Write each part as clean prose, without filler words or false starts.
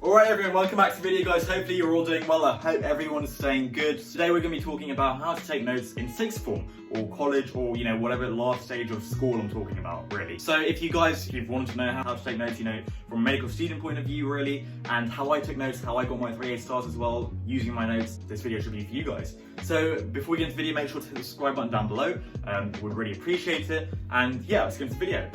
Alright everyone, welcome back to the video guys. Hopefully you're all doing well. I hope everyone's staying good. Today we're going to be talking about how to take notes in sixth form or college or whatever last stage of school I'm talking about really. So if you've wanted to know how to take notes, from a medical student point of view really, and how I took notes, how I got my 3A stars as well using my notes, this video should be for you guys. So before we get into the video, make sure to hit the subscribe button down below. We'd really appreciate it. And yeah, let's get into the video.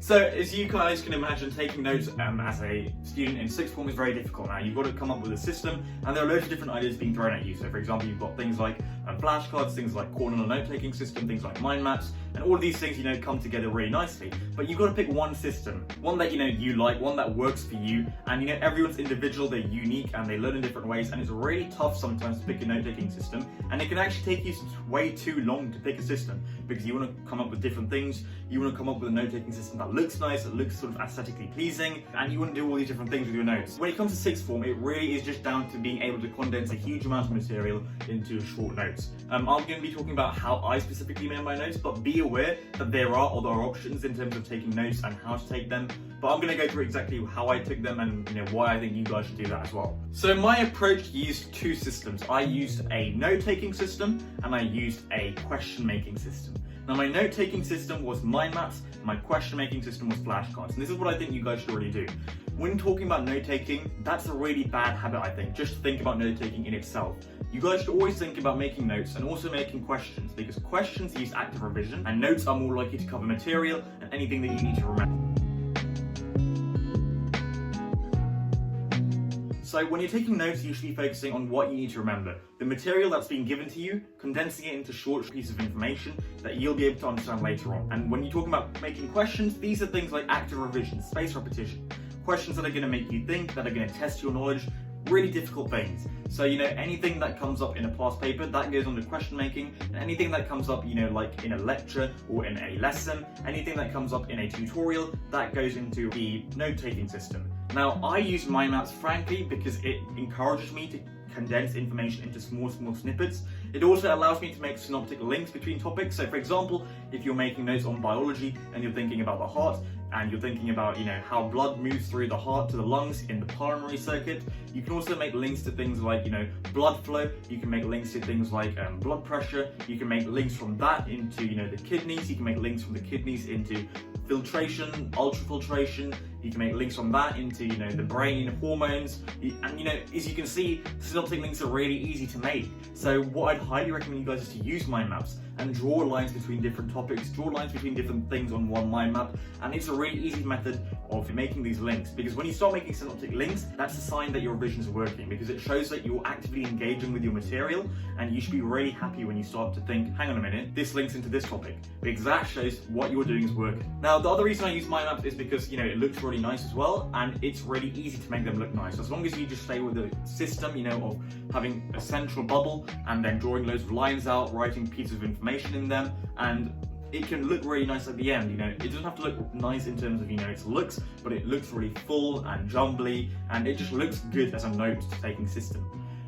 So, as you guys can imagine, taking notes as a student in sixth form is very difficult. Now, you've got to come up with a system, and there are loads of different ideas being thrown at you. So, for example, you've got things like flashcards, things like corner note-taking system, things like mind maps, and all of these things, come together really nicely. But you've got to pick one system, one that, you like, one that works for you, and, everyone's individual, they're unique, and they learn in different ways, and it's really tough sometimes to pick a note-taking system, and it can actually take you way too long to pick a system, because you want to come up with different things, you want to come up with a note-taking system that looks nice, that looks sort of aesthetically pleasing, and you want to do all these different things with your notes. When it comes to sixth form, it really is just down to being able to condense a huge amount of material into short notes. I'm going to be talking about how I specifically made my notes, but be aware that there are other options in terms of taking notes and how to take them. But I'm going to go through exactly how I took them and why I think you guys should do that as well. So my approach used two systems. I used a note-taking system and I used a question-making system. Now my note-taking system was mind maps, my question-making system was flashcards. And this is what I think you guys should already do. When talking about note-taking, that's a really bad habit, I think. Just think about note-taking in itself. You guys should always think about making notes and also making questions, because questions use active revision and notes are more likely to cover material and anything that you need to remember. So when you're taking notes, you should be focusing on what you need to remember. The material that's been given to you, condensing it into short pieces of information that you'll be able to understand later on. And when you're talking about making questions, these are things like active revision, spaced repetition. Questions that are going to make you think, that are going to test your knowledge, really difficult things. So, anything that comes up in a past paper, that goes on to question making, and anything that comes up, like in a lecture or in a lesson, anything that comes up in a tutorial, that goes into the note-taking system. Now, I use mind maps, frankly, because it encourages me to condense information into small snippets. It also allows me to make synoptic links between topics. So for example, if you're making notes on biology and you're thinking about the heart, and you're thinking about how blood moves through the heart to the lungs in the pulmonary circuit, you can also make links to things like blood flow. You can make links to things like blood pressure. You can make links from that into the kidneys. You can make links from the kidneys into filtration, ultrafiltration. You can make links from that into the brain, hormones, and as you can see, synoptic links are really easy to make. So what I'd highly recommend you guys is to use mind maps and draw lines between different topics, draw lines between different things on one mind map, and it's a really easy method of making these links, because when you start making synoptic links, that's a sign that your revision is working, because it shows that you're actively engaging with your material, and you should be really happy when you start to think, hang on a minute, this links into this topic, because that shows what you're doing is working. Now, the other reason I use mind maps is because it looks really nice as well, and it's really easy to make them look nice. As long as you just stay with the system, of having a central bubble and then drawing loads of lines out, writing pieces of information in them, and it can look really nice at the end. It doesn't have to look nice in terms of its looks, but it looks really full and jumbly, and it just looks good as a note-taking system.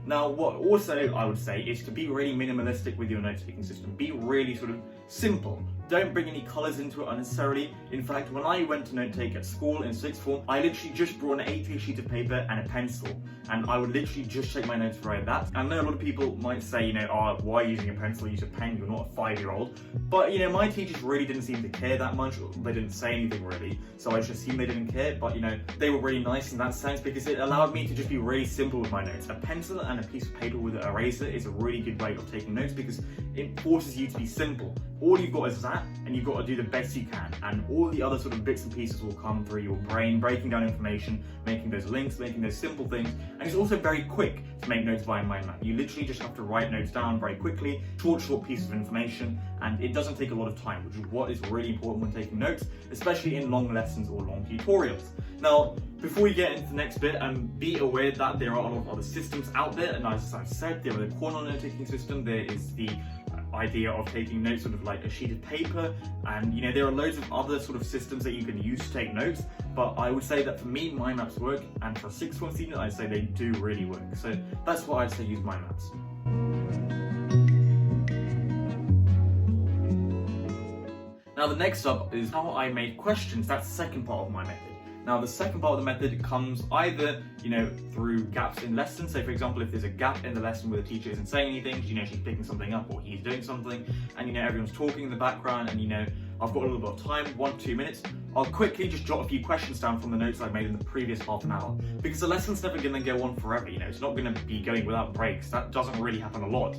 Now, what also I would say is to be really minimalistic with your note-taking system. Be really sort of simple. Don't bring any colours into it unnecessarily. In fact, when I went to note-take at school in sixth form, I literally just brought an A3 sheet of paper and a pencil, and I would literally just take my notes right that. I know a lot of people might say, oh, why are you using a pencil? Use a pen, you're not a 5-year-old. But, my teachers really didn't seem to care that much. They didn't say anything really, so I just assumed they didn't care. But, they were really nice in that sense, because it allowed me to just be really simple with my notes. A pencil and a piece of paper with an eraser is a really good way of taking notes, because it forces you to be simple. All you've got is that, and you've got to do the best you can, and all the other sort of bits and pieces will come through your brain, breaking down information, making those links, making those simple things. And it's also very quick to make notes via mind map. You literally just have to write notes down very quickly, short pieces of information, and it doesn't take a lot of time, which is what is really important when taking notes, especially in long lessons or long tutorials. Now, before we get into the next bit, be aware that there are a lot of other systems out there, and as I said, there is the corner note-taking system, there is the idea of taking notes sort of like a sheet of paper, and there are loads of other sort of systems that you can use to take notes, but I would say that for me, mind maps work, and for a sixth form student, I'd say they do really work. So that's why I'd say use mind maps. Now the next up is how I made questions. That's the second part of my method. Now the second part of the method comes either, through gaps in lessons. So for example, if there's a gap in the lesson where the teacher isn't saying anything, she's picking something up or he's doing something, and everyone's talking in the background, and I've got a little bit of time, 1 to 2 minutes, I'll quickly just jot a few questions down from the notes I've made in the previous half an hour. Because the lesson's never going to go on forever, it's not going to be going without breaks. That doesn't really happen a lot.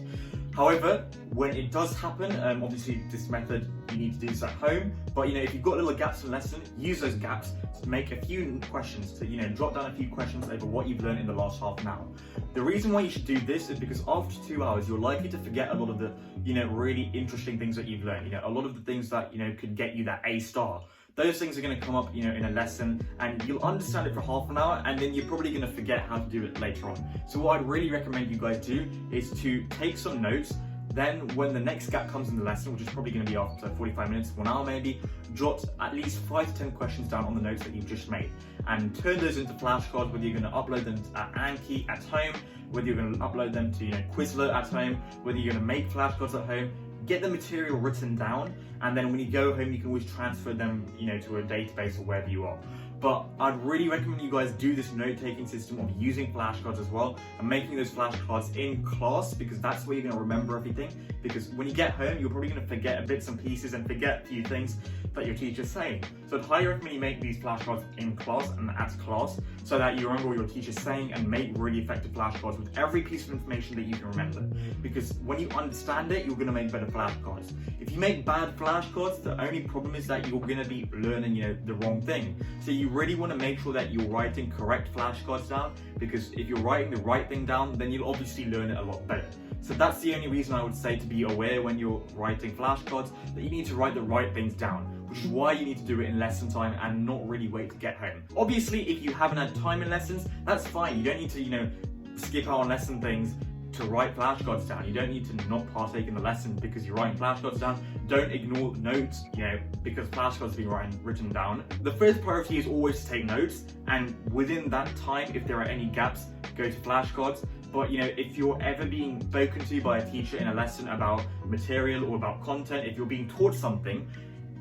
However, when it does happen, obviously this method, you need to do this at home, but if you've got little gaps in lesson, use those gaps to make a few questions, to jot down a few questions over what you've learned in the last half an hour. The reason why you should do this is because after 2 hours, you're likely to forget a lot of the, really interesting things that you've learned, a lot of the things that, could get you that A star. Those things are going to come up, in a lesson, and you'll understand it for half an hour, and then you're probably going to forget how to do it later on. So what I'd really recommend you guys do is to take some notes. Then when the next gap comes in the lesson, which is probably going to be after 45 minutes, 1 hour maybe, jot at least 5 to 10 questions down on the notes that you've just made, and turn those into flashcards, whether you're going to upload them at Anki at home, whether you're going to upload them to Quizlet at home, whether you're going to make flashcards at home. Get the material written down, and then when you go home, you can always transfer them, to a database or wherever you are. But I'd really recommend you guys do this note-taking system of using flashcards as well, and making those flashcards in class, because that's where you're going to remember everything. Because when you get home, you're probably going to forget bits and pieces and forget a few things that your teacher's saying. So I'd highly recommend you make these flashcards in class and at class, so that you remember what your teacher's saying and make really effective flashcards with every piece of information that you can remember. Because when you understand it, you're going to make better flashcards. If you make bad flashcards, the only problem is that you're going to be learning, the wrong thing. So you really want to make sure that you're writing correct flashcards down, because if you're writing the right thing down, then you'll obviously learn it a lot better. So that's the only reason I would say to be aware when you're writing flashcards, that you need to write the right things down, which is why you need to do it in lesson time and not really wait to get home. Obviously, if you haven't had time in lessons, that's fine. You don't need to, skip out on lesson things to write flashcards down. You don't need to not partake in the lesson because you're writing flashcards down. Don't ignore notes, because flashcards are being written down. The first priority is always to take notes, and within that time, if there are any gaps, go to flashcards. But if you're ever being spoken to by a teacher in a lesson about material or about content, if you're being taught something,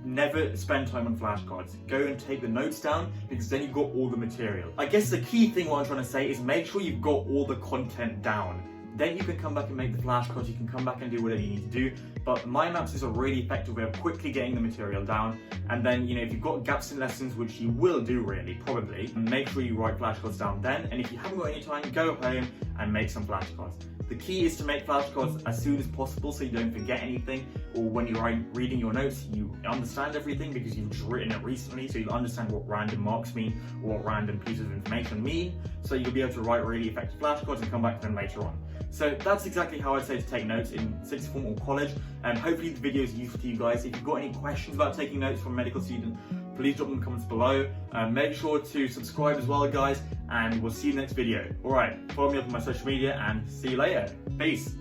never spend time on flashcards. Go and take the notes down, because then you've got all the material. I guess the key thing what I'm trying to say is make sure you've got all the content down. Then you can come back and make the flashcards, you can come back and do whatever you need to do. But mind maps is a really effective way of quickly getting the material down. And then, if you've got gaps in lessons, which you will do really, probably, make sure you write flashcards down then. And if you haven't got any time, go home and make some flashcards. The key is to make flashcards as soon as possible so you don't forget anything, or when you're reading your notes, you understand everything because you've just written it recently, so you'll understand what random marks mean or what random pieces of information mean, so you'll be able to write really effective flashcards and come back to them later on. So that's exactly how I'd say to take notes in sixth form or college, and hopefully the video is useful to you guys. If you've got any questions about taking notes from a medical student, please drop them in the comments below. Make sure to subscribe as well, guys, and we'll see you in the next video. Alright, follow me up on my social media, and see you later. Peace.